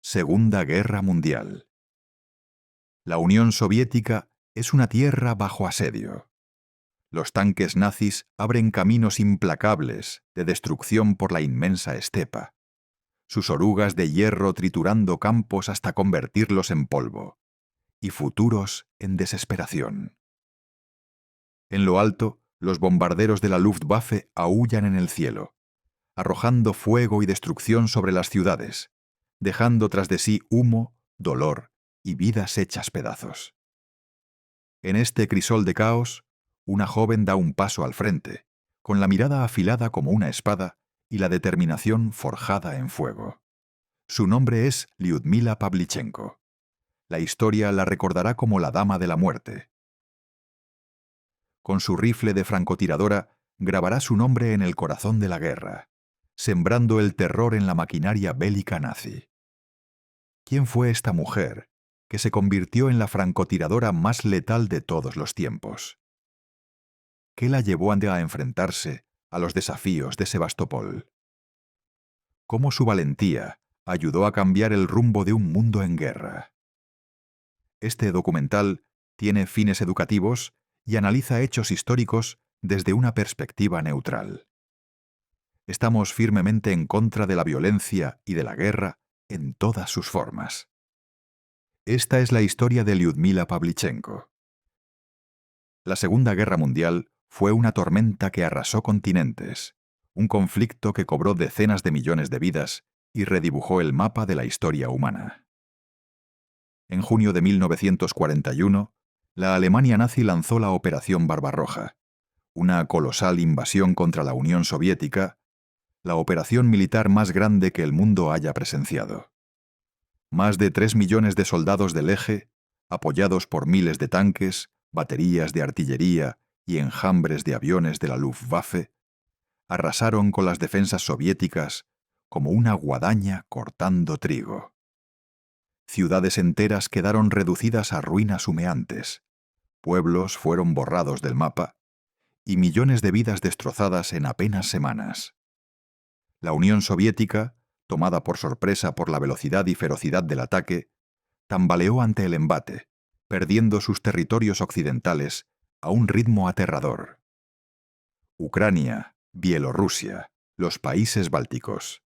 Segunda Guerra Mundial. La Unión Soviética es una tierra bajo asedio. Los tanques nazis abren caminos implacables de destrucción por la inmensa estepa, sus orugas de hierro triturando campos hasta convertirlos en polvo, y futuros en desesperación. En lo alto, los bombarderos de la Luftwaffe aúllan en el cielo, arrojando fuego y destrucción sobre las ciudades, dejando tras de sí humo, dolor y vidas hechas pedazos. En este crisol de caos, una joven da un paso al frente, con la mirada afilada como una espada y la determinación forjada en fuego. Su nombre es Lyudmila Pavlichenko. La historia la recordará como la Dama de la Muerte. Con su rifle de francotiradora grabará su nombre en el corazón de la guerra, sembrando el terror en la maquinaria bélica nazi. ¿Quién fue esta mujer que se convirtió en la francotiradora más letal de todos los tiempos? ¿Qué la llevó a enfrentarse a los desafíos de Sebastopol? ¿Cómo su valentía ayudó a cambiar el rumbo de un mundo en guerra? Este documental tiene fines educativos y analiza hechos históricos desde una perspectiva neutral. Estamos firmemente en contra de la violencia y de la guerra en todas sus formas. Esta es la historia de Lyudmila Pavlichenko. La Segunda Guerra Mundial fue una tormenta que arrasó continentes, un conflicto que cobró decenas de millones de vidas y redibujó el mapa de la historia humana. En junio de 1941, la Alemania nazi lanzó la Operación Barbarroja, una colosal invasión contra la Unión Soviética, la operación militar más grande que el mundo haya presenciado. Más de 3 millones de soldados del eje, apoyados por miles de tanques, baterías de artillería y enjambres de aviones de la Luftwaffe, arrasaron con las defensas soviéticas como una guadaña cortando trigo. Ciudades enteras quedaron reducidas a ruinas humeantes, pueblos fueron borrados del mapa y millones de vidas destrozadas en apenas semanas. La Unión Soviética, tomada por sorpresa por la velocidad y ferocidad del ataque, tambaleó ante el embate, perdiendo sus territorios occidentales a un ritmo aterrador. Ucrania, Bielorrusia, los países bálticos.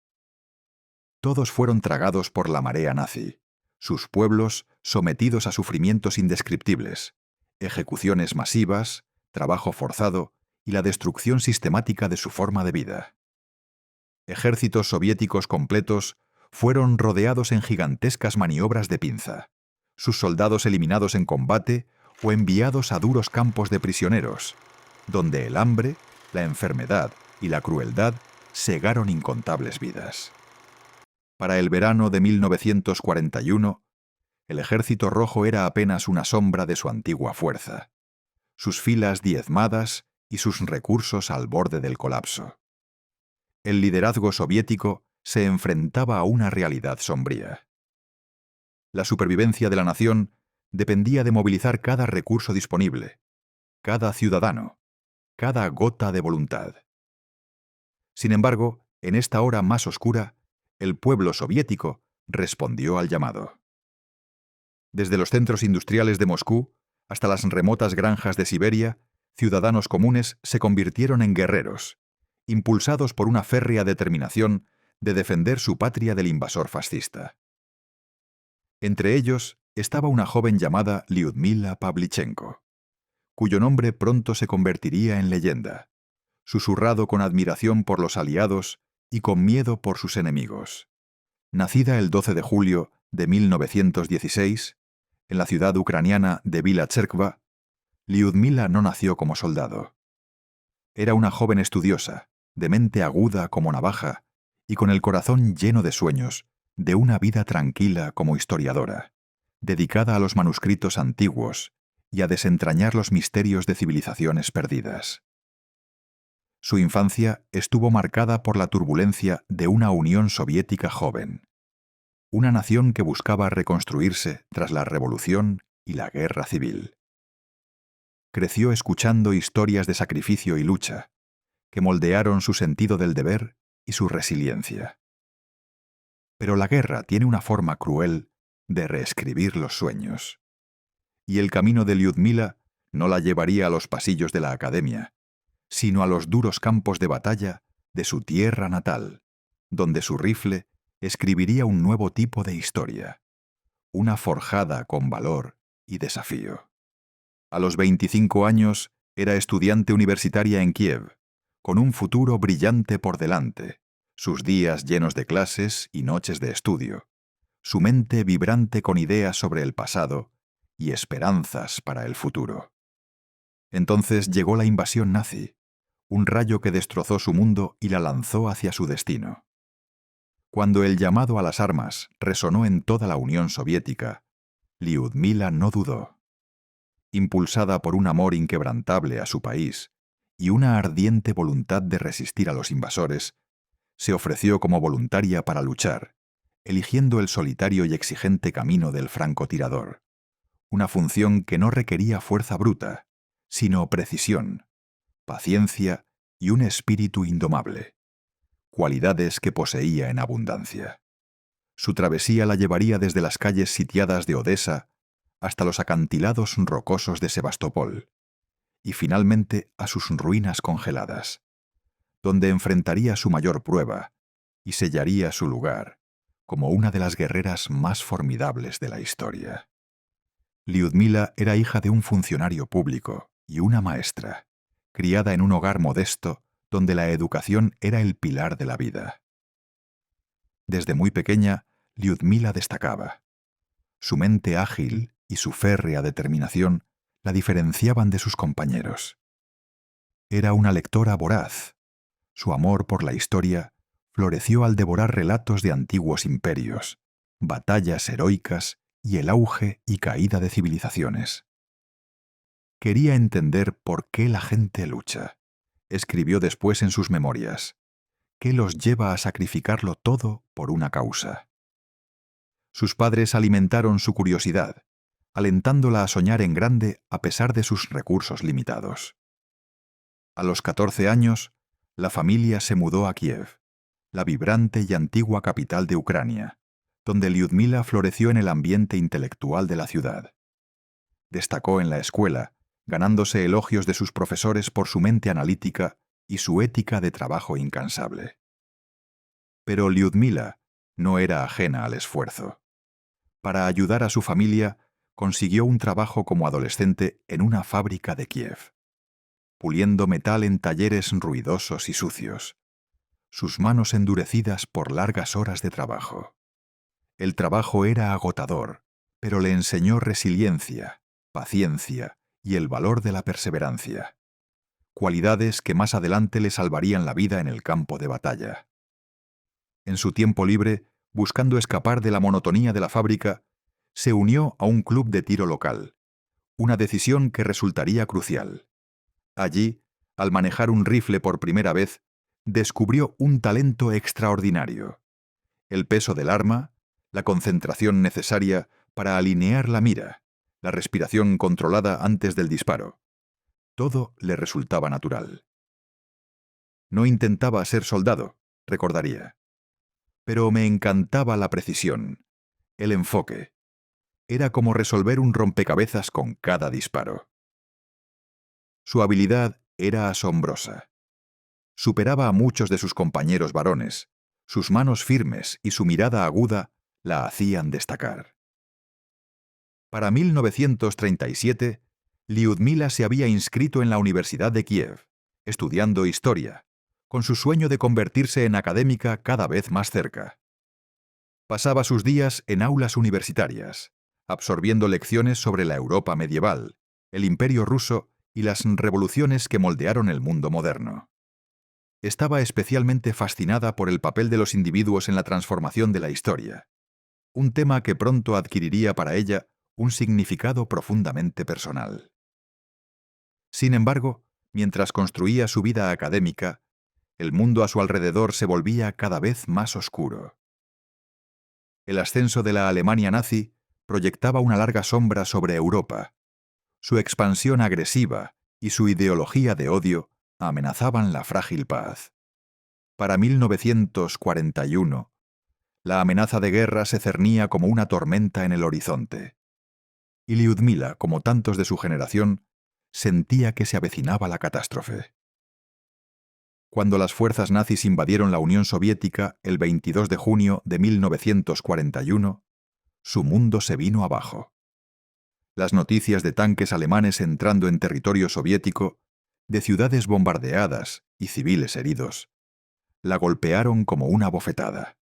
Todos fueron tragados por la marea nazi, sus pueblos sometidos a sufrimientos indescriptibles, ejecuciones masivas, trabajo forzado y la destrucción sistemática de su forma de vida. Ejércitos soviéticos completos fueron rodeados en gigantescas maniobras de pinza, sus soldados eliminados en combate o enviados a duros campos de prisioneros, donde el hambre, la enfermedad y la crueldad cegaron incontables vidas. Para el verano de 1941, el Ejército Rojo era apenas una sombra de su antigua fuerza, sus filas diezmadas y sus recursos al borde del colapso. El liderazgo soviético se enfrentaba a una realidad sombría. La supervivencia de la nación dependía de movilizar cada recurso disponible, cada ciudadano, cada gota de voluntad. Sin embargo, en esta hora más oscura, el pueblo soviético respondió al llamado. Desde los centros industriales de Moscú hasta las remotas granjas de Siberia, ciudadanos comunes se convirtieron en guerreros, impulsados por una férrea determinación de defender su patria del invasor fascista. Entre ellos estaba una joven llamada Lyudmila Pavlichenko, cuyo nombre pronto se convertiría en leyenda, susurrado con admiración por los aliados y con miedo por sus enemigos. Nacida el 12 de julio de 1916, en la ciudad ucraniana de Vila Tserkva, Lyudmila no nació como soldado. Era una joven estudiosa, de mente aguda como navaja y con el corazón lleno de sueños, de una vida tranquila como historiadora, dedicada a los manuscritos antiguos y a desentrañar los misterios de civilizaciones perdidas. Su infancia estuvo marcada por la turbulencia de una Unión Soviética joven, una nación que buscaba reconstruirse tras la revolución y la guerra civil. Creció escuchando historias de sacrificio y lucha, que moldearon su sentido del deber y su resiliencia. Pero la guerra tiene una forma cruel de reescribir los sueños. Y el camino de Lyudmila no la llevaría a los pasillos de la academia, sino a los duros campos de batalla de su tierra natal, donde su rifle escribiría un nuevo tipo de historia, una forjada con valor y desafío. A los 25 años era estudiante universitaria en Kiev, con un futuro brillante por delante, sus días llenos de clases y noches de estudio, su mente vibrante con ideas sobre el pasado y esperanzas para el futuro. Entonces llegó la invasión nazi, un rayo que destrozó su mundo y la lanzó hacia su destino. Cuando el llamado a las armas resonó en toda la Unión Soviética, Lyudmila no dudó. Impulsada por un amor inquebrantable a su país y una ardiente voluntad de resistir a los invasores, se ofreció como voluntaria para luchar, eligiendo el solitario y exigente camino del francotirador, una función que no requería fuerza bruta, sino precisión, paciencia y un espíritu indomable, cualidades que poseía en abundancia. Su travesía la llevaría desde las calles sitiadas de Odessa hasta los acantilados rocosos de Sebastopol, y finalmente a sus ruinas congeladas, donde enfrentaría su mayor prueba y sellaría su lugar como una de las guerreras más formidables de la historia. Lyudmila era hija de un funcionario público y una maestra, criada en un hogar modesto donde la educación era el pilar de la vida. Desde muy pequeña, Lyudmila destacaba. Su mente ágil y su férrea determinación la diferenciaban de sus compañeros. Era una lectora voraz. Su amor por la historia floreció al devorar relatos de antiguos imperios, batallas heroicas y el auge y caída de civilizaciones. Quería entender por qué la gente lucha. Escribió después en sus memorias. ¿Qué los lleva a sacrificarlo todo por una causa? Sus padres alimentaron su curiosidad, alentándola a soñar en grande a pesar de sus recursos limitados. A los 14 años, la familia se mudó a Kiev, la vibrante y antigua capital de Ucrania, donde Lyudmila floreció en el ambiente intelectual de la ciudad. Destacó en la escuela, ganándose elogios de sus profesores por su mente analítica y su ética de trabajo incansable. Pero Lyudmila no era ajena al esfuerzo. Para ayudar a su familia, consiguió un trabajo como adolescente en una fábrica de Kiev, puliendo metal en talleres ruidosos y sucios, sus manos endurecidas por largas horas de trabajo. El trabajo era agotador, pero le enseñó resiliencia, paciencia y el valor de la perseverancia, cualidades que más adelante le salvarían la vida en el campo de batalla. En su tiempo libre, buscando escapar de la monotonía de la fábrica, se unió a un club de tiro local, una decisión que resultaría crucial. Allí, al manejar un rifle por primera vez, descubrió un talento extraordinario: el peso del arma, la concentración necesaria para alinear la mira, la respiración controlada antes del disparo. Todo le resultaba natural. No intentaba ser soldado, recordaría. Pero me encantaba la precisión, el enfoque. Era como resolver un rompecabezas con cada disparo. Su habilidad era asombrosa. Superaba a muchos de sus compañeros varones. Sus manos firmes y su mirada aguda la hacían destacar. Para 1937, Lyudmila se había inscrito en la Universidad de Kiev, estudiando historia, con su sueño de convertirse en académica cada vez más cerca. Pasaba sus días en aulas universitarias, absorbiendo lecciones sobre la Europa medieval, el Imperio ruso y las revoluciones que moldearon el mundo moderno. Estaba especialmente fascinada por el papel de los individuos en la transformación de la historia, un tema que pronto adquiriría para ella un significado profundamente personal. Sin embargo, mientras construía su vida académica, el mundo a su alrededor se volvía cada vez más oscuro. El ascenso de la Alemania nazi proyectaba una larga sombra sobre Europa. Su expansión agresiva y su ideología de odio amenazaban la frágil paz. Para 1941, La amenaza de guerra se cernía como una tormenta en el horizonte. Y Liudmila, como tantos de su generación, sentía que se avecinaba la catástrofe. Cuando las fuerzas nazis invadieron la Unión Soviética el 22 de junio de 1941, su mundo se vino abajo. Las noticias de tanques alemanes entrando en territorio soviético, de ciudades bombardeadas y civiles heridos, la golpearon como una bofetada.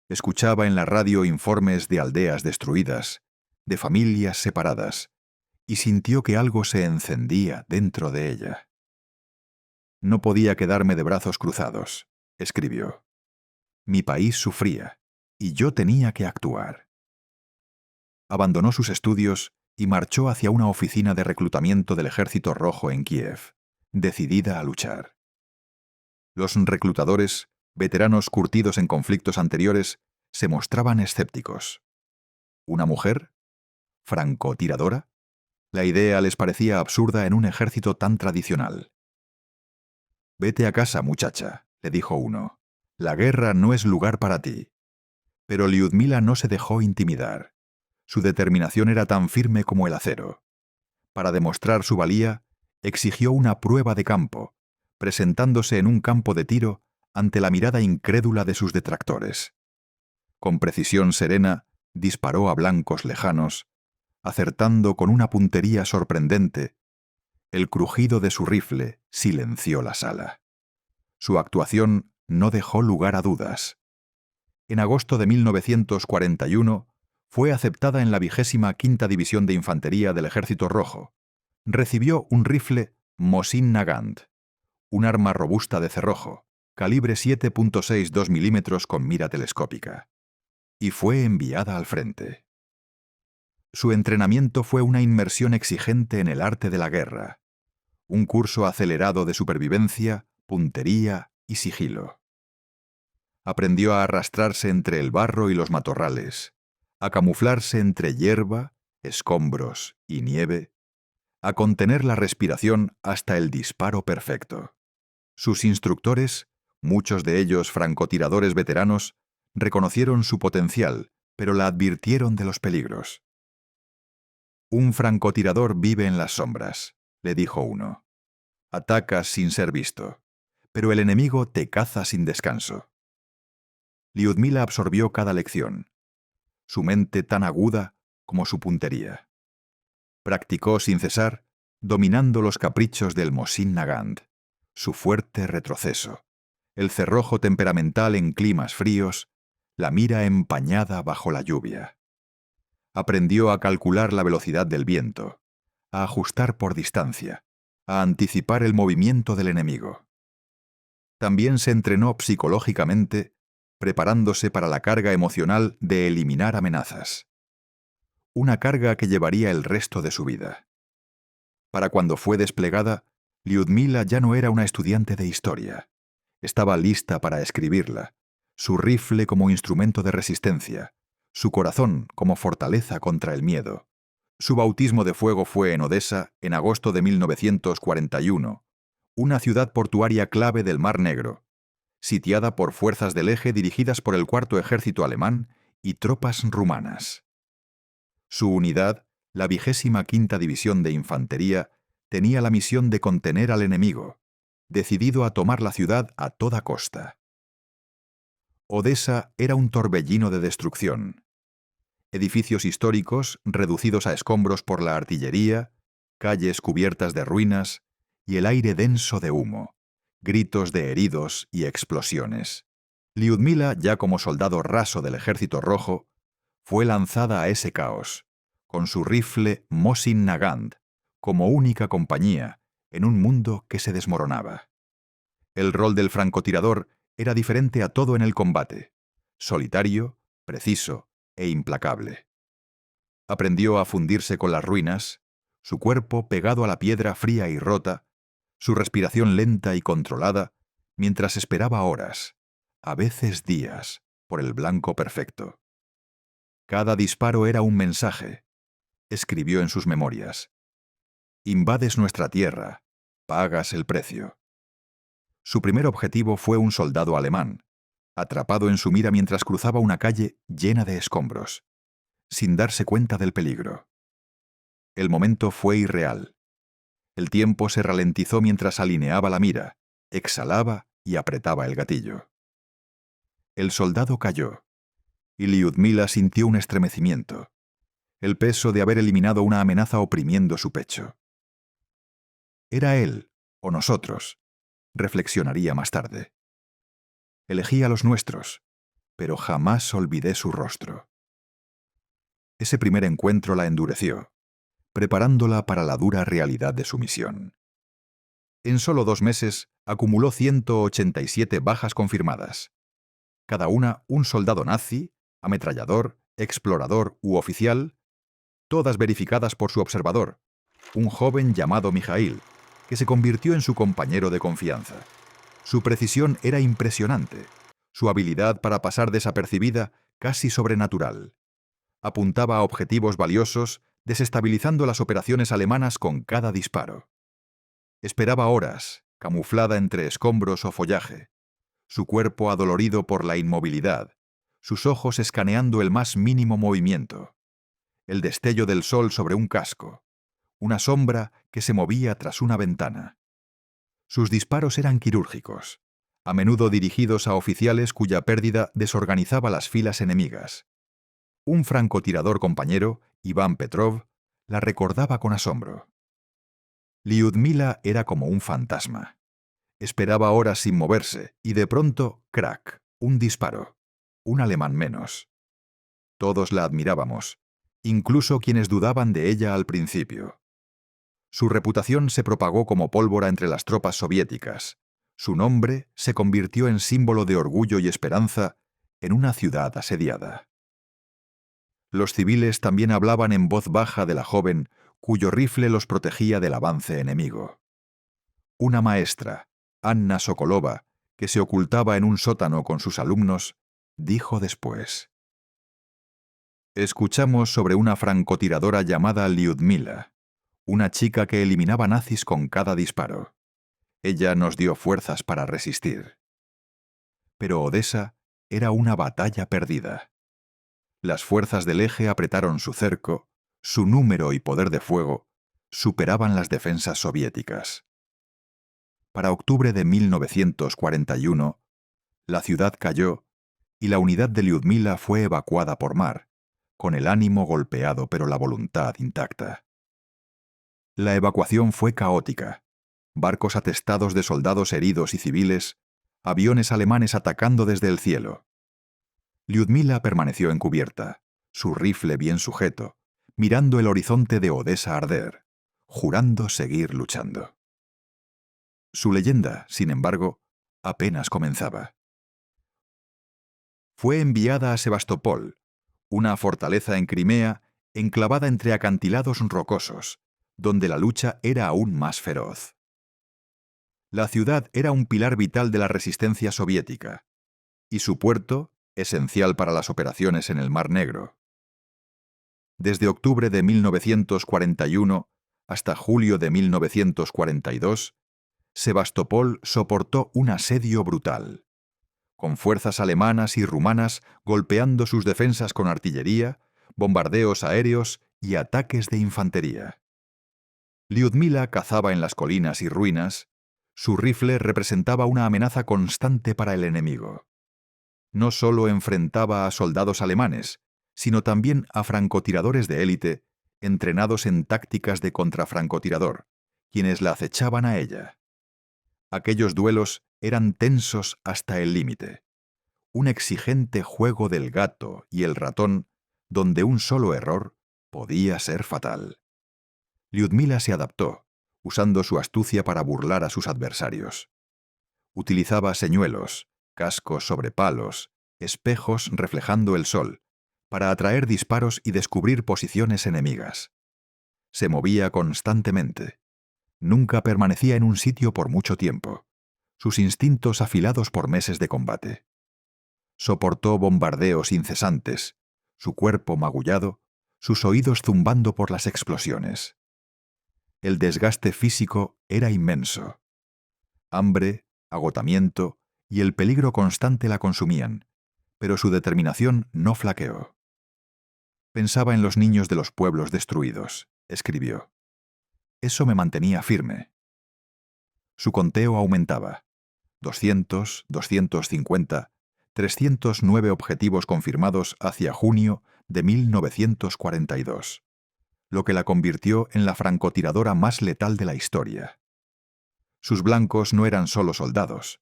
Escuchaba en la radio informes de aldeas destruidas, de familias separadas, y sintió que algo se encendía dentro de ella. No podía quedarme de brazos cruzados, escribió. Mi país sufría, y yo tenía que actuar. Abandonó sus estudios y marchó hacia una oficina de reclutamiento del Ejército Rojo en Kiev, decidida a luchar. Los reclutadores, veteranos curtidos en conflictos anteriores, se mostraban escépticos. ¿Una mujer? ¿Francotiradora? La idea les parecía absurda en un ejército tan tradicional. «Vete a casa, muchacha», le dijo uno. «La guerra no es lugar para ti». Pero Liudmila no se dejó intimidar. Su determinación era tan firme como el acero. Para demostrar su valía, exigió una prueba de campo, presentándose en un campo de tiro ante la mirada incrédula de sus detractores. Con precisión serena, disparó a blancos lejanos, acertando con una puntería sorprendente. El crujido de su rifle silenció la sala. Su actuación no dejó lugar a dudas. En agosto de 1941 fue aceptada en la 25ª División de Infantería del Ejército Rojo. Recibió un rifle Mosin Nagant, un arma robusta de cerrojo, calibre 7.62 milímetros con mira telescópica, y fue enviada al frente. Su entrenamiento fue una inmersión exigente en el arte de la guerra, un curso acelerado de supervivencia, puntería y sigilo. Aprendió a arrastrarse entre el barro y los matorrales, a camuflarse entre hierba, escombros y nieve, a contener la respiración hasta el disparo perfecto. Sus instructores, muchos de ellos francotiradores veteranos, reconocieron su potencial, pero la advirtieron de los peligros. «Un francotirador vive en las sombras», le dijo uno. «Atacas sin ser visto, pero el enemigo te caza sin descanso». Liudmila absorbió cada lección, su mente tan aguda como su puntería. Practicó sin cesar, dominando los caprichos del Mosin Nagant, su fuerte retroceso, el cerrojo temperamental en climas fríos, la mira empañada bajo la lluvia. Aprendió a calcular la velocidad del viento, a ajustar por distancia, a anticipar el movimiento del enemigo. También se entrenó psicológicamente, preparándose para la carga emocional de eliminar amenazas. Una carga que llevaría el resto de su vida. Para cuando fue desplegada, Liudmila ya no era una estudiante de historia. Estaba lista para escribirla, su rifle como instrumento de resistencia, su corazón como fortaleza contra el miedo. Su bautismo de fuego fue en Odessa en agosto de 1941, una ciudad portuaria clave del Mar Negro, sitiada por fuerzas del Eje dirigidas por el Cuarto Ejército Alemán y tropas rumanas. Su unidad, la 25ª División de Infantería, tenía la misión de contener al enemigo, decidido a tomar la ciudad a toda costa. Odessa era un torbellino de destrucción. Edificios históricos reducidos a escombros por la artillería, calles cubiertas de ruinas y el aire denso de humo, gritos de heridos y explosiones. Liudmila, ya como soldado raso del Ejército Rojo, fue lanzada a ese caos, con su rifle Mosin Nagant, como única compañía en un mundo que se desmoronaba. El rol del francotirador era diferente a todo en el combate, solitario, preciso e implacable. Aprendió a fundirse con las ruinas, su cuerpo pegado a la piedra fría y rota, su respiración lenta y controlada, mientras esperaba horas, a veces días, por el blanco perfecto. Cada disparo era un mensaje, escribió en sus memorias. Invades nuestra tierra, pagas el precio. Su primer objetivo fue un soldado alemán, atrapado en su mira mientras cruzaba una calle llena de escombros, sin darse cuenta del peligro. El momento fue irreal. El tiempo se ralentizó mientras alineaba la mira, exhalaba y apretaba el gatillo. El soldado cayó, y Liudmila sintió un estremecimiento, el peso de haber eliminado una amenaza oprimiendo su pecho. Era él, o nosotros, reflexionaría más tarde. Elegí a los nuestros, pero jamás olvidé su rostro. Ese primer encuentro la endureció, preparándola para la dura realidad de su misión. En solo 2 meses acumuló 187 bajas confirmadas. Cada una un soldado nazi, ametrallador, explorador u oficial, todas verificadas por su observador, un joven llamado Mijail, que se convirtió en su compañero de confianza. Su precisión era impresionante, su habilidad para pasar desapercibida casi sobrenatural. Apuntaba a objetivos valiosos, desestabilizando las operaciones alemanas con cada disparo. Esperaba horas, camuflada entre escombros o follaje, su cuerpo adolorido por la inmovilidad, sus ojos escaneando el más mínimo movimiento, el destello del sol sobre un casco, una sombra que se movía tras una ventana. Sus disparos eran quirúrgicos, a menudo dirigidos a oficiales cuya pérdida desorganizaba las filas enemigas. Un francotirador compañero, Iván Petrov, la recordaba con asombro. Liudmila era como un fantasma. Esperaba horas sin moverse y de pronto, crack, un disparo. Un alemán menos. Todos la admirábamos, incluso quienes dudaban de ella al principio. Su reputación se propagó como pólvora entre las tropas soviéticas. Su nombre se convirtió en símbolo de orgullo y esperanza en una ciudad asediada. Los civiles también hablaban en voz baja de la joven cuyo rifle los protegía del avance enemigo. Una maestra, Anna Sokolova, que se ocultaba en un sótano con sus alumnos, dijo después: «Escuchamos sobre una francotiradora llamada Liudmila, una chica que eliminaba nazis con cada disparo. Ella nos dio fuerzas para resistir». Pero Odessa era una batalla perdida. Las fuerzas del eje apretaron su cerco, su número y poder de fuego superaban las defensas soviéticas. Para octubre de 1941, la ciudad cayó y la unidad de Liudmila fue evacuada por mar, con el ánimo golpeado pero la voluntad intacta. La evacuación fue caótica. Barcos atestados de soldados heridos y civiles, aviones alemanes atacando desde el cielo. Liudmila permaneció encubierta, su rifle bien sujeto, mirando el horizonte de Odessa arder, jurando seguir luchando. Su leyenda, sin embargo, apenas comenzaba. Fue enviada a Sebastopol, una fortaleza en Crimea enclavada entre acantilados rocosos, donde la lucha era aún más feroz. La ciudad era un pilar vital de la resistencia soviética, y su puerto, esencial para las operaciones en el Mar Negro. Desde octubre de 1941 hasta julio de 1942, Sebastopol soportó un asedio brutal, con fuerzas alemanas y rumanas golpeando sus defensas con artillería, bombardeos aéreos y ataques de infantería. Liudmila cazaba en las colinas y ruinas. Su rifle representaba una amenaza constante para el enemigo. No solo enfrentaba a soldados alemanes, sino también a francotiradores de élite, entrenados en tácticas de contrafrancotirador, quienes la acechaban a ella. Aquellos duelos eran tensos hasta el límite. Un exigente juego del gato y el ratón, donde un solo error podía ser fatal. Liudmila se adaptó, usando su astucia para burlar a sus adversarios. Utilizaba señuelos, cascos sobre palos, espejos reflejando el sol, para atraer disparos y descubrir posiciones enemigas. Se movía constantemente. Nunca permanecía en un sitio por mucho tiempo, sus instintos afilados por meses de combate. Soportó bombardeos incesantes, su cuerpo magullado, sus oídos zumbando por las explosiones. El desgaste físico era inmenso. Hambre, agotamiento y el peligro constante la consumían, pero su determinación no flaqueó. Pensaba en los niños de los pueblos destruidos, escribió. Eso me mantenía firme. Su conteo aumentaba. 200, 250, 309 objetivos confirmados hacia junio de 1942, lo que la convirtió en la francotiradora más letal de la historia. Sus blancos no eran solo soldados,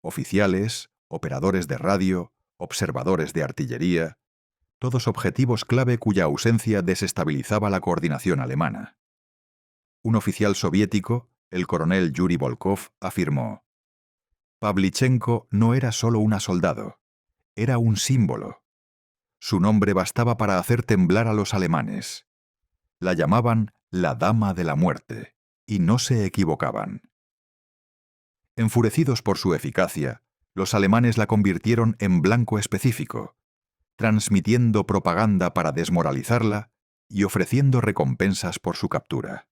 oficiales, operadores de radio, observadores de artillería, todos objetivos clave cuya ausencia desestabilizaba la coordinación alemana. Un oficial soviético, el coronel Yuri Volkov, afirmó: Pavlichenko no era solo una soldado, era un símbolo. Su nombre bastaba para hacer temblar a los alemanes. La llamaban la Dama de la Muerte, y no se equivocaban. Enfurecidos por su eficacia, los alemanes la convirtieron en blanco específico, transmitiendo propaganda para desmoralizarla y ofreciendo recompensas por su captura.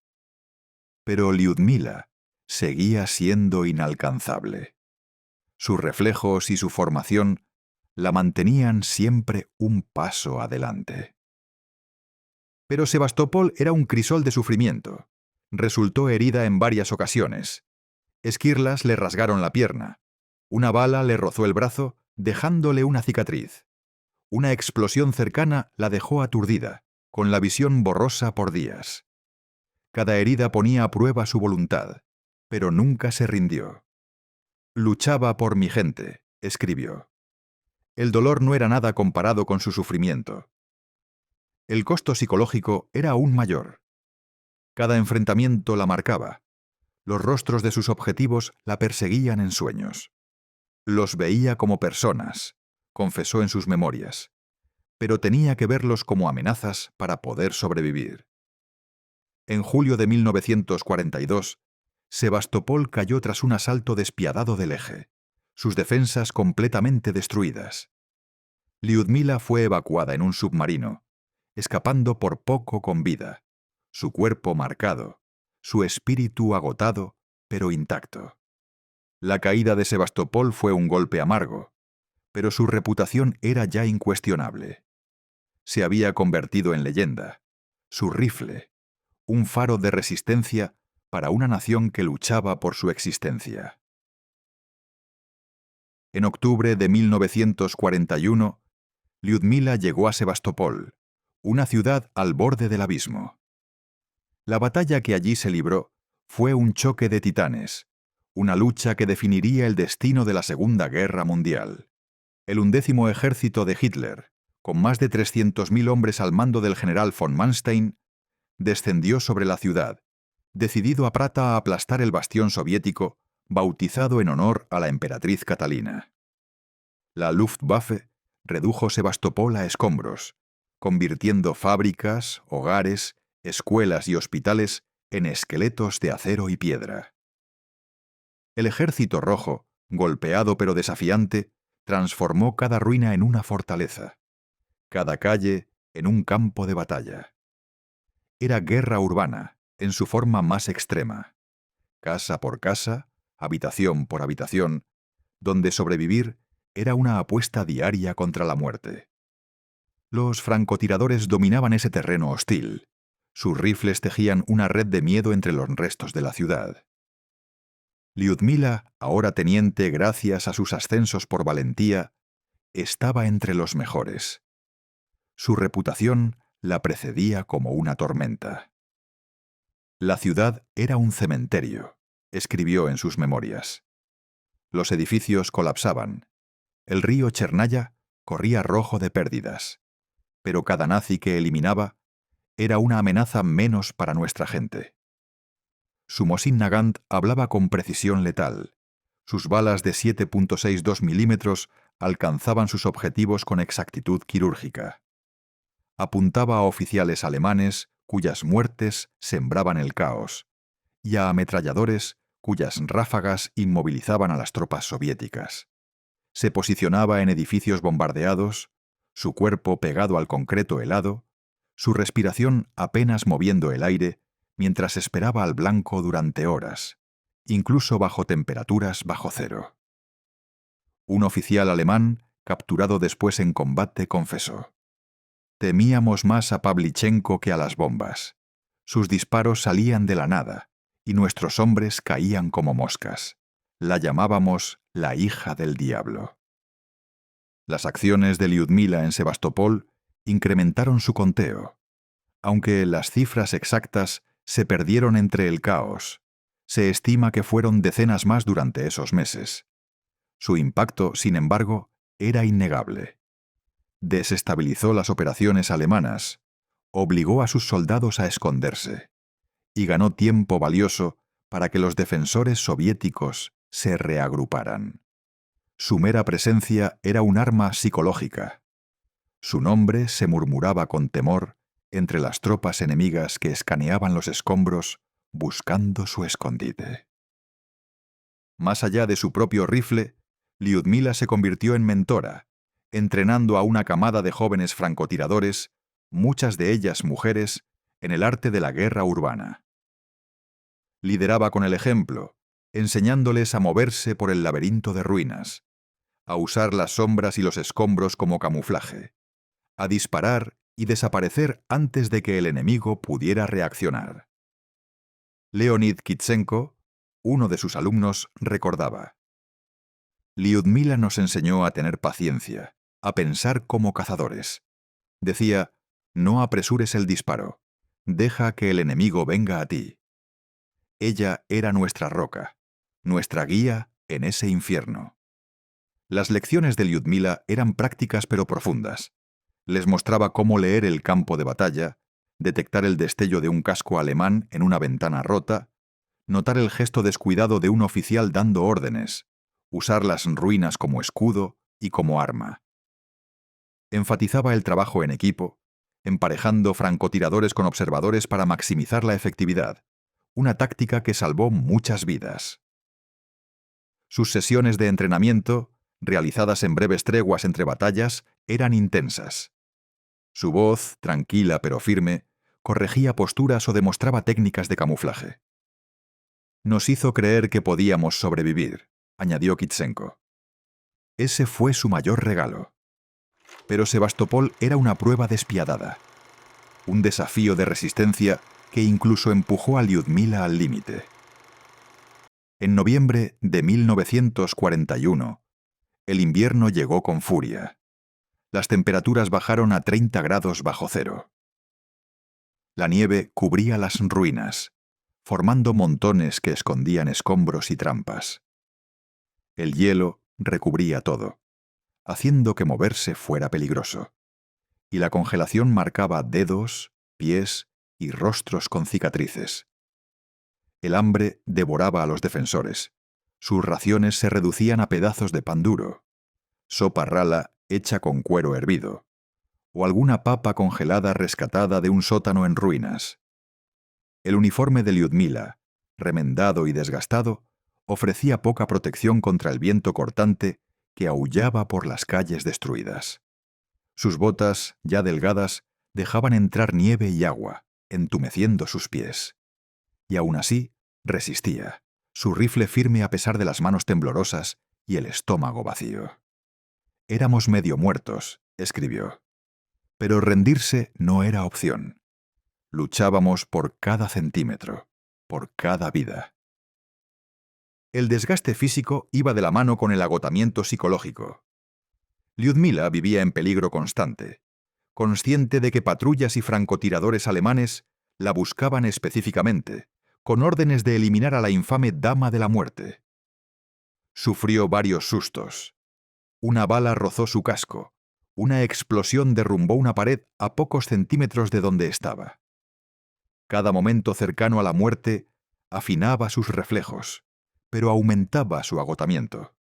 Pero Lyudmila seguía siendo inalcanzable. Sus reflejos y su formación la mantenían siempre un paso adelante. Pero Sebastopol era un crisol de sufrimiento. Resultó herida en varias ocasiones. Esquirlas le rasgaron la pierna. Una bala le rozó el brazo, dejándole una cicatriz. Una explosión cercana la dejó aturdida, con la visión borrosa por días. Cada herida ponía a prueba su voluntad, pero nunca se rindió. Luchaba por mi gente, escribió. El dolor no era nada comparado con su sufrimiento. El costo psicológico era aún mayor. Cada enfrentamiento la marcaba. Los rostros de sus objetivos la perseguían en sueños. Los veía como personas, confesó en sus memorias, pero tenía que verlos como amenazas para poder sobrevivir. En julio de 1942, Sebastopol cayó tras un asalto despiadado del Eje, sus defensas completamente destruidas. Lyudmila fue evacuada en un submarino, escapando por poco con vida, su cuerpo marcado, su espíritu agotado, pero intacto. La caída de Sebastopol fue un golpe amargo, pero su reputación era ya incuestionable. Se había convertido en leyenda, su rifle, un faro de resistencia para una nación que luchaba por su existencia. En octubre de 1941, Lyudmila llegó a Sebastopol, una ciudad al borde del abismo. La batalla que allí se libró fue un choque de titanes, una lucha que definiría el destino de la Segunda Guerra Mundial. El 11º ejército de Hitler, con más de 300.000 hombres al mando del general von Manstein, descendió sobre la ciudad, decidido a aplastar el bastión soviético, bautizado en honor a la emperatriz Catalina. La Luftwaffe redujo Sebastopol a escombros, convirtiendo fábricas, hogares, escuelas y hospitales en esqueletos de acero y piedra. El Ejército Rojo, golpeado pero desafiante, transformó cada ruina en una fortaleza, cada calle en un campo de batalla. Era guerra urbana, en su forma más extrema, casa por casa, habitación por habitación, donde sobrevivir era una apuesta diaria contra la muerte. Los francotiradores dominaban ese terreno hostil. Sus rifles tejían una red de miedo entre los restos de la ciudad. Lyudmila, ahora teniente gracias a sus ascensos por valentía, estaba entre los mejores. Su reputación la precedía como una tormenta. La ciudad era un cementerio, escribió en sus memorias. Los edificios colapsaban. El río Chernaya corría rojo de pérdidas. Pero cada nazi que eliminaba era una amenaza menos para nuestra gente. Su Mosin Nagant hablaba con precisión letal. Sus balas de 7.62 milímetros alcanzaban sus objetivos con exactitud quirúrgica. Apuntaba a oficiales alemanes cuyas muertes sembraban el caos, y a ametralladores cuyas ráfagas inmovilizaban a las tropas soviéticas. Se posicionaba en edificios bombardeados, su cuerpo pegado al concreto helado, su respiración apenas moviendo el aire, mientras esperaba al blanco durante horas, incluso bajo temperaturas bajo cero. Un oficial alemán, capturado después en combate, confesó: «Temíamos más a Pavlichenko que a las bombas. Sus disparos salían de la nada, y nuestros hombres caían como moscas. La llamábamos la hija del diablo». Las acciones de Lyudmila en Sebastopol incrementaron su conteo, aunque las cifras exactas se perdieron entre el caos. Se estima que fueron decenas más durante esos meses. Su impacto, sin embargo, era innegable. Desestabilizó las operaciones alemanas, obligó a sus soldados a esconderse y ganó tiempo valioso para que los defensores soviéticos se reagruparan. Su mera presencia era un arma psicológica. Su nombre se murmuraba con temor entre las tropas enemigas que escaneaban los escombros buscando su escondite. Más allá de su propio rifle, Lyudmila se convirtió en mentora, entrenando a una camada de jóvenes francotiradores, muchas de ellas mujeres, en el arte de la guerra urbana. Lideraba con el ejemplo, enseñándoles a moverse por el laberinto de ruinas, a usar las sombras y los escombros como camuflaje, a disparar y desaparecer antes de que el enemigo pudiera reaccionar. Leonid Kitsenko, uno de sus alumnos, recordaba: «Lyudmila nos enseñó a tener paciencia, a pensar como cazadores. Decía: no apresures el disparo, deja que el enemigo venga a ti». Ella era nuestra roca, nuestra guía en ese infierno. Las lecciones de Lyudmila eran prácticas pero profundas. Les mostraba cómo leer el campo de batalla, detectar el destello de un casco alemán en una ventana rota, notar el gesto descuidado de un oficial dando órdenes, usar las ruinas como escudo y como arma. Enfatizaba el trabajo en equipo, emparejando francotiradores con observadores para maximizar la efectividad, una táctica que salvó muchas vidas. Sus sesiones de entrenamiento, realizadas en breves treguas entre batallas, eran intensas. Su voz, tranquila pero firme, corregía posturas o demostraba técnicas de camuflaje. «Nos hizo creer que podíamos sobrevivir», añadió Kitsenko. Ese fue su mayor regalo. Pero Sebastopol era una prueba despiadada, un desafío de resistencia que incluso empujó a Lyudmila al límite. En noviembre de 1941, el invierno llegó con furia. Las temperaturas bajaron a 30 grados bajo cero. La nieve cubría las ruinas, formando montones que escondían escombros y trampas. El hielo recubría todo, haciendo que moverse fuera peligroso, y la congelación marcaba dedos, pies y rostros con cicatrices. El hambre devoraba a los defensores. Sus raciones se reducían a pedazos de pan duro, sopa rala hecha con cuero hervido, o alguna papa congelada rescatada de un sótano en ruinas. El uniforme de Lyudmila, remendado y desgastado, ofrecía poca protección contra el viento cortante que aullaba por las calles destruidas. Sus botas, ya delgadas, dejaban entrar nieve y agua, entumeciendo sus pies. Y aún así, resistía, su rifle firme a pesar de las manos temblorosas y el estómago vacío. «Éramos medio muertos», escribió. Pero rendirse no era opción. Luchábamos por cada centímetro, por cada vida. El desgaste físico iba de la mano con el agotamiento psicológico. Lyudmila vivía en peligro constante, consciente de que patrullas y francotiradores alemanes la buscaban específicamente, con órdenes de eliminar a la infame Dama de la Muerte. Sufrió varios sustos. Una bala rozó su casco. Una explosión derrumbó una pared a pocos centímetros de donde estaba. Cada momento cercano a la muerte afinaba sus reflejos, pero aumentaba su agotamiento.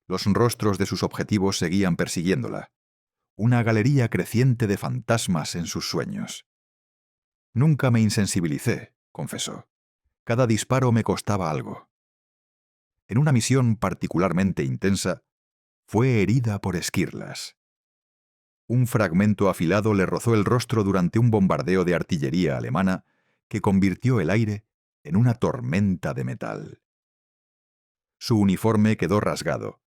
Los rostros de sus objetivos seguían persiguiéndola, una galería creciente de fantasmas en sus sueños. «Nunca me insensibilicé», confesó. «Cada disparo me costaba algo». En una misión particularmente intensa, fue herida por esquirlas. Un fragmento afilado le rozó el rostro durante un bombardeo de artillería alemana que convirtió el aire en una tormenta de metal. Su uniforme quedó rasgado,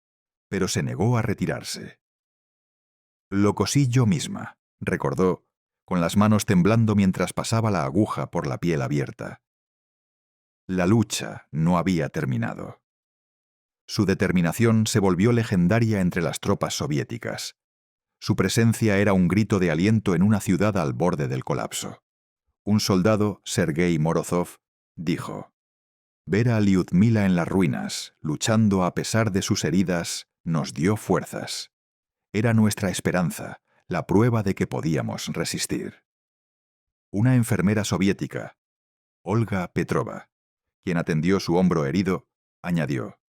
pero se negó a retirarse. Lo cosí yo misma, recordó, con las manos temblando mientras pasaba la aguja por la piel abierta. La lucha no había terminado. Su determinación se volvió legendaria entre las tropas soviéticas. Su presencia era un grito de aliento en una ciudad al borde del colapso. Un soldado, Sergei Morozov, dijo: «Ver a Lyudmila en las ruinas, luchando a pesar de sus heridas, nos dio fuerzas. Era nuestra esperanza, la prueba de que podíamos resistir». Una enfermera soviética, Olga Petrova, quien atendió su hombro herido, añadió: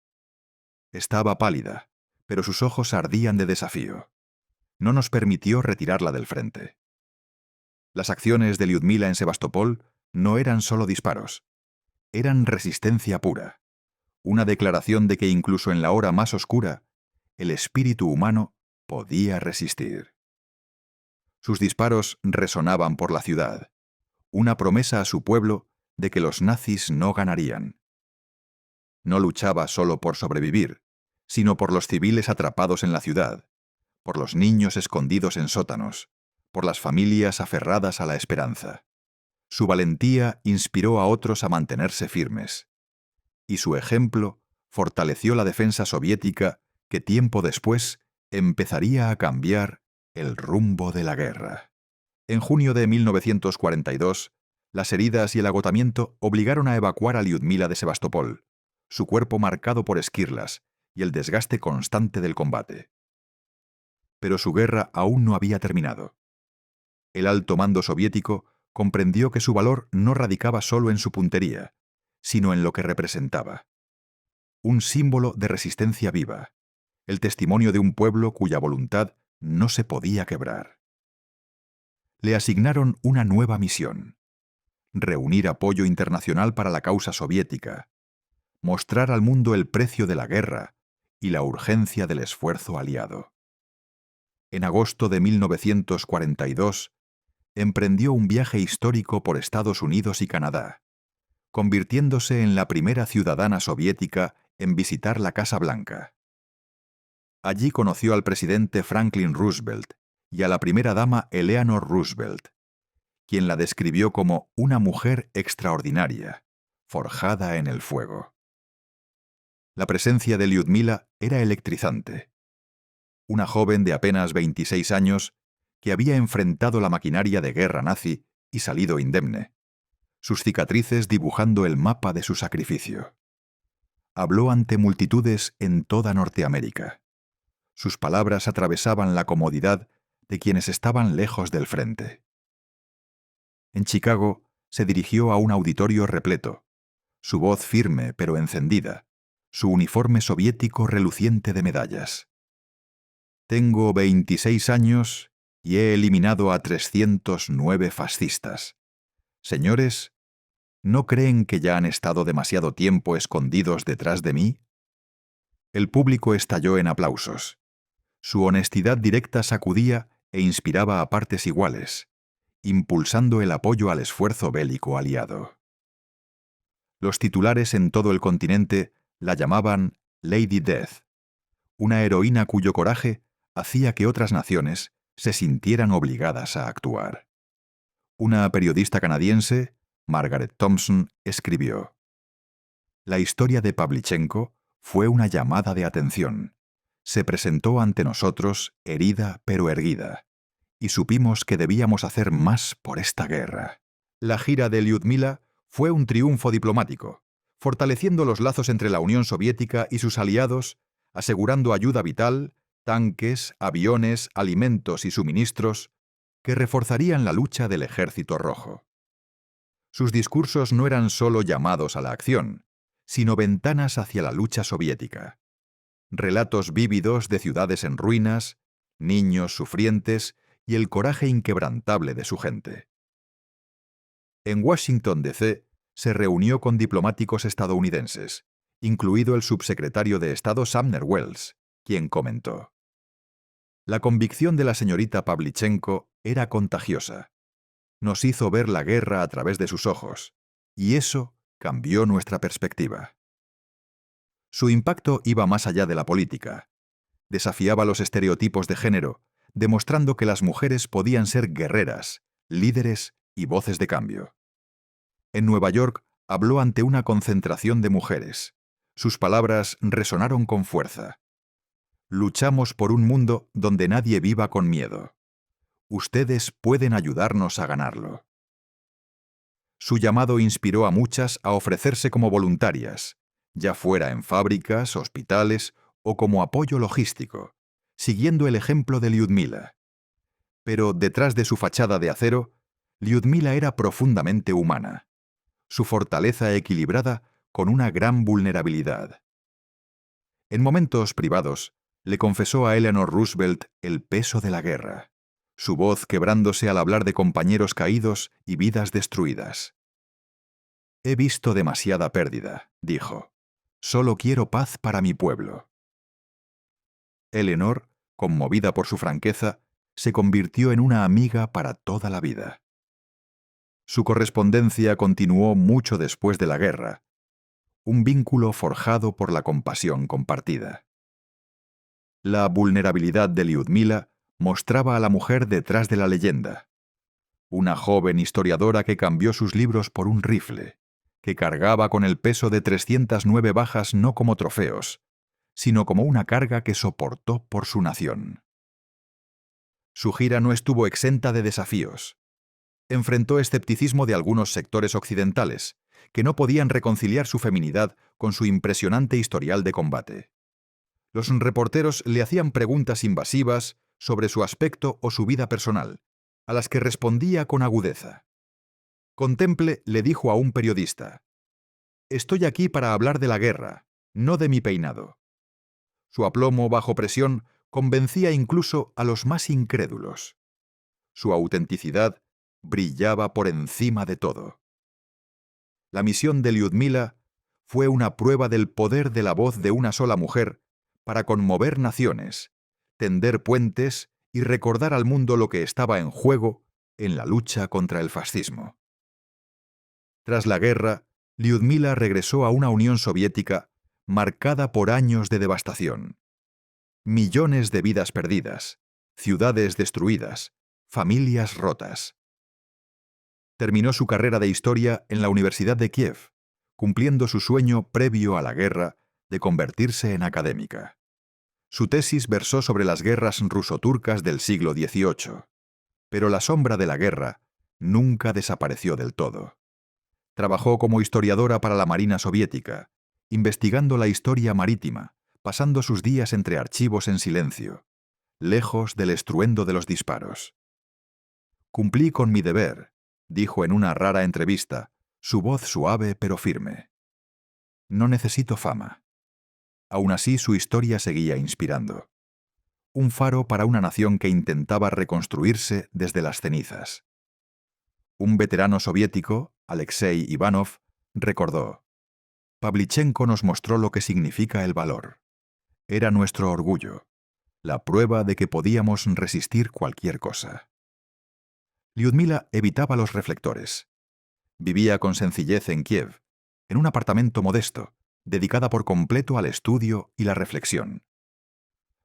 «Estaba pálida, pero sus ojos ardían de desafío. No nos permitió retirarla del frente». Las acciones de Lyudmila en Sebastopol no eran solo disparos, eran resistencia pura, una declaración de que incluso en la hora más oscura, el espíritu humano podía resistir. Sus disparos resonaban por la ciudad, una promesa a su pueblo de que los nazis no ganarían. No luchaba solo por sobrevivir, sino por los civiles atrapados en la ciudad, por los niños escondidos en sótanos, por las familias aferradas a la esperanza. Su valentía inspiró a otros a mantenerse firmes, y su ejemplo fortaleció la defensa soviética que tiempo después empezaría a cambiar el rumbo de la guerra. En junio de 1942, las heridas y el agotamiento obligaron a evacuar a Lyudmila de Sebastopol, su cuerpo marcado por esquirlas y el desgaste constante del combate. Pero su guerra aún no había terminado. El alto mando soviético comprendió que su valor no radicaba solo en su puntería, sino en lo que representaba. Un símbolo de resistencia viva, el testimonio de un pueblo cuya voluntad no se podía quebrar. Le asignaron una nueva misión: reunir apoyo internacional para la causa soviética, mostrar al mundo el precio de la guerra y la urgencia del esfuerzo aliado. En agosto de 1942, emprendió un viaje histórico por Estados Unidos y Canadá, convirtiéndose en la primera ciudadana soviética en visitar la Casa Blanca. Allí conoció al presidente Franklin Roosevelt y a la primera dama Eleanor Roosevelt, quien la describió como una mujer extraordinaria, forjada en el fuego. La presencia de Lyudmila era electrizante. Una joven de apenas 26 años que había enfrentado la maquinaria de guerra nazi y salido indemne, sus cicatrices dibujando el mapa de su sacrificio. Habló ante multitudes en toda Norteamérica. Sus palabras atravesaban la comodidad de quienes estaban lejos del frente. En Chicago se dirigió a un auditorio repleto, su voz firme pero encendida, su uniforme soviético reluciente de medallas. «Tengo 26 años y he eliminado a 309 fascistas. Señores, ¿no creen que ya han estado demasiado tiempo escondidos detrás de mí?» El público estalló en aplausos. Su honestidad directa sacudía e inspiraba a partes iguales, impulsando el apoyo al esfuerzo bélico aliado. Los titulares en todo el continente la llamaban Lady Death, una heroína cuyo coraje hacía que otras naciones se sintieran obligadas a actuar. Una periodista canadiense, Margaret Thompson, escribió: «La historia de Pavlichenko fue una llamada de atención. Se presentó ante nosotros herida pero erguida, y supimos que debíamos hacer más por esta guerra». La gira de Lyudmila fue un triunfo diplomático, fortaleciendo los lazos entre la Unión Soviética y sus aliados, asegurando ayuda vital, tanques, aviones, alimentos y suministros que reforzarían la lucha del Ejército Rojo. Sus discursos no eran solo llamados a la acción, sino ventanas hacia la lucha soviética. Relatos vívidos de ciudades en ruinas, niños sufrientes y el coraje inquebrantable de su gente. En Washington, D.C., se reunió con diplomáticos estadounidenses, incluido el subsecretario de Estado Sumner Welles, quien comentó: «La convicción de la señorita Pavlichenko era contagiosa. Nos hizo ver la guerra a través de sus ojos, y eso cambió nuestra perspectiva». Su impacto iba más allá de la política. Desafiaba los estereotipos de género, demostrando que las mujeres podían ser guerreras, líderes y voces de cambio. En Nueva York habló ante una concentración de mujeres. Sus palabras resonaron con fuerza. Luchamos por un mundo donde nadie viva con miedo. Ustedes pueden ayudarnos a ganarlo. Su llamado inspiró a muchas a ofrecerse como voluntarias, ya fuera en fábricas, hospitales o como apoyo logístico, siguiendo el ejemplo de Lyudmila. Pero detrás de su fachada de acero, Lyudmila era profundamente humana, su fortaleza equilibrada con una gran vulnerabilidad. En momentos privados, le confesó a Eleanor Roosevelt el peso de la guerra, su voz quebrándose al hablar de compañeros caídos y vidas destruidas. «He visto demasiada pérdida», dijo. «Solo quiero paz para mi pueblo». Eleanor, conmovida por su franqueza, se convirtió en una amiga para toda la vida. Su correspondencia continuó mucho después de la guerra, un vínculo forjado por la compasión compartida. La vulnerabilidad de Lyudmila mostraba a la mujer detrás de la leyenda, una joven historiadora que cambió sus libros por un rifle, que cargaba con el peso de 309 bajas no como trofeos, sino como una carga que soportó por su nación. Su gira no estuvo exenta de desafíos. Enfrentó escepticismo de algunos sectores occidentales, que no podían reconciliar su feminidad con su impresionante historial de combate. Los reporteros le hacían preguntas invasivas sobre su aspecto o su vida personal, a las que respondía con agudeza. Contemple le dijo a un periodista: «Estoy aquí para hablar de la guerra, no de mi peinado». Su aplomo bajo presión convencía incluso a los más incrédulos. Su autenticidad brillaba por encima de todo. La misión de Lyudmila fue una prueba del poder de la voz de una sola mujer para conmover naciones, tender puentes y recordar al mundo lo que estaba en juego en la lucha contra el fascismo. Tras la guerra, Lyudmila regresó a una Unión Soviética marcada por años de devastación. Millones de vidas perdidas, ciudades destruidas, familias rotas. Terminó su carrera de historia en la Universidad de Kiev, cumpliendo su sueño previo a la guerra de convertirse en académica. Su tesis versó sobre las guerras ruso-turcas del siglo XVIII, pero la sombra de la guerra nunca desapareció del todo. Trabajó como historiadora para la Marina Soviética, investigando la historia marítima, pasando sus días entre archivos en silencio, lejos del estruendo de los disparos. «Cumplí con mi deber», dijo en una rara entrevista, su voz suave pero firme. «No necesito fama». Aún así, su historia seguía inspirando. Un faro para una nación que intentaba reconstruirse desde las cenizas. Un veterano soviético, Alexei Ivanov, recordó: «Pavlichenko nos mostró lo que significa el valor. Era nuestro orgullo, la prueba de que podíamos resistir cualquier cosa». Lyudmila evitaba los reflectores. Vivía con sencillez en Kiev, en un apartamento modesto, dedicada por completo al estudio y la reflexión.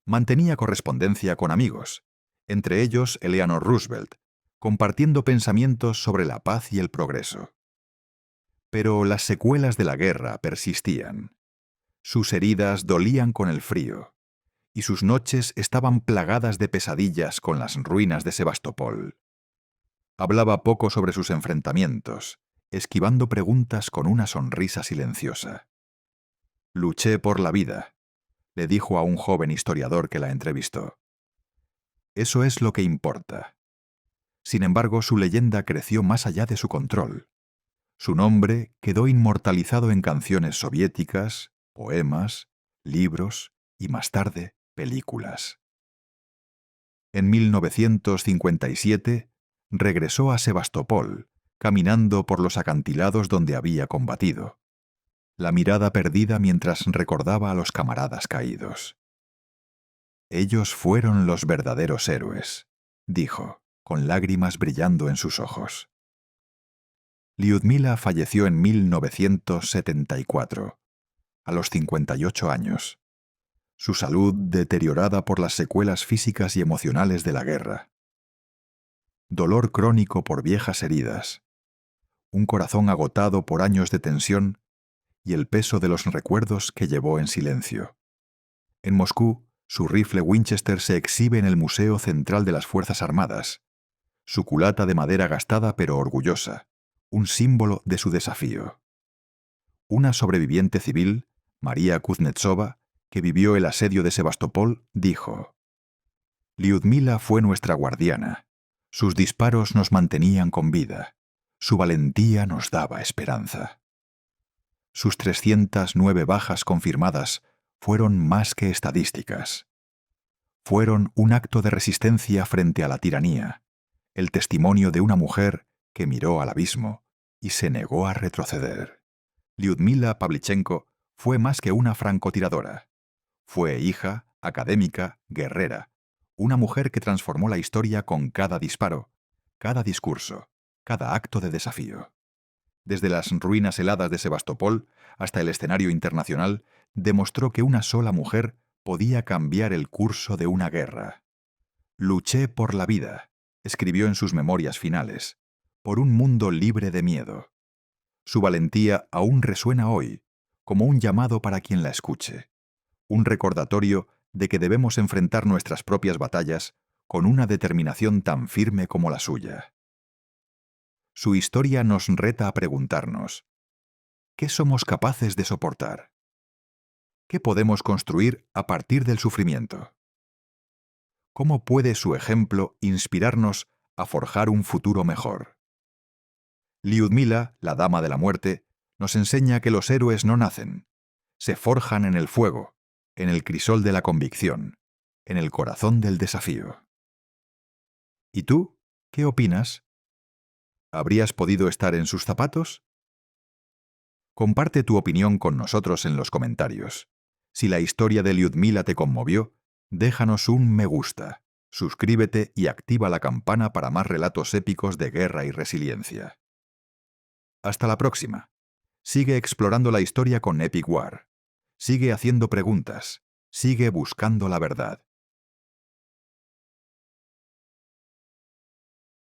Mantenía correspondencia con amigos, entre ellos Eleanor Roosevelt, compartiendo pensamientos sobre la paz y el progreso. Pero las secuelas de la guerra persistían. Sus heridas dolían con el frío, y sus noches estaban plagadas de pesadillas con las ruinas de Sebastopol. Hablaba poco sobre sus enfrentamientos, esquivando preguntas con una sonrisa silenciosa. «Luché por la vida», le dijo a un joven historiador que la entrevistó. «Eso es lo que importa». Sin embargo, su leyenda creció más allá de su control. Su nombre quedó inmortalizado en canciones soviéticas, poemas, libros y, más tarde, películas. En 1957, regresó a Sebastopol, caminando por los acantilados donde había combatido, la mirada perdida mientras recordaba a los camaradas caídos. «Ellos fueron los verdaderos héroes», dijo, con lágrimas brillando en sus ojos. Lyudmila falleció en 1974, a los 58 años. su salud deteriorada por las secuelas físicas y emocionales de la guerra, dolor crónico por viejas heridas, un corazón agotado por años de tensión y el peso de los recuerdos que llevó en silencio. En Moscú, su rifle Winchester se exhibe en el Museo Central de las Fuerzas Armadas, su culata de madera gastada pero orgullosa, un símbolo de su desafío. Una sobreviviente civil, María Kuznetsova, que vivió el asedio de Sebastopol, dijo: «Liudmila fue nuestra guardiana. Sus disparos nos mantenían con vida. Su valentía nos daba esperanza». Sus 309 bajas confirmadas fueron más que estadísticas. Fueron un acto de resistencia frente a la tiranía, el testimonio de una mujer que miró al abismo y se negó a retroceder. Liudmila Pavlichenko fue más que una francotiradora. Fue hija, académica, guerrera, una mujer que transformó la historia con cada disparo, cada discurso, cada acto de desafío. Desde las ruinas heladas de Sebastopol hasta el escenario internacional, demostró que una sola mujer podía cambiar el curso de una guerra. «Luché por la vida», escribió en sus memorias finales, «por un mundo libre de miedo». Su valentía aún resuena hoy, como un llamado para quien la escuche, un recordatorio de que debemos enfrentar nuestras propias batallas con una determinación tan firme como la suya. Su historia nos reta a preguntarnos: ¿qué somos capaces de soportar? ¿Qué podemos construir a partir del sufrimiento? ¿Cómo puede su ejemplo inspirarnos a forjar un futuro mejor? Liudmila, la Dama de la Muerte, nos enseña que los héroes no nacen, se forjan en el fuego, en el crisol de la convicción, en el corazón del desafío. ¿Y tú? ¿Qué opinas? ¿Habrías podido estar en sus zapatos? Comparte tu opinión con nosotros en los comentarios. Si la historia de Liudmila te conmovió, déjanos un me gusta, suscríbete y activa la campana para más relatos épicos de guerra y resiliencia. Hasta la próxima. Sigue explorando la historia con Epic War. Sigue haciendo preguntas. Sigue buscando la verdad.